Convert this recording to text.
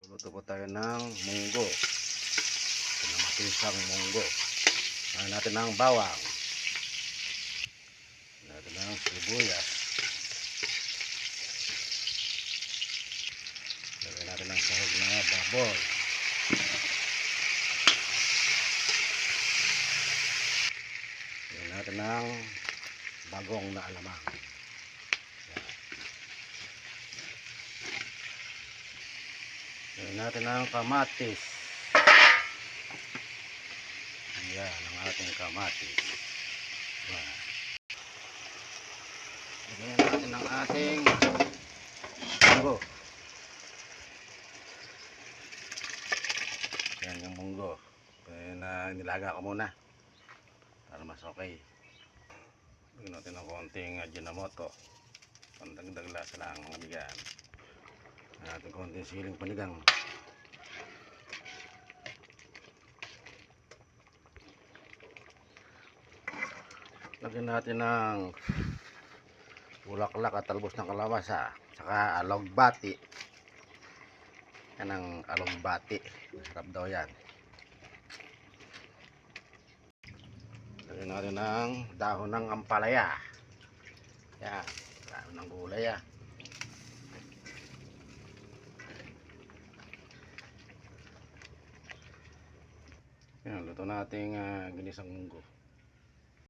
Luto po tayo ng munggo. Matisang munggo. Lagyan natin ng bawang. Lagyan natin ng sibuyas. Lagyan natin ng sahog na baboy. Lagyan natin ng bagong na alamang. Lagyan natin ng kamatis. Yan ang ating kamatis. Lagyan natin ang ating munggo. Yan yung munggo. Nilaga ko muna para mas okay. Lagyan natin ng konting Ajinomoto. Pandagdag lasa lang ang bigyan. Lagyan natin konting siling panigang. Lagyan natin ng bulaklak at talbos ng kalabasa, saka alugbati. Yan ang alugbati, masarap daw yan. Lagyan natin ng dahon ng ampalaya. Yan, dahon ng gulay yan. Yan, luto nating ginisang munggo.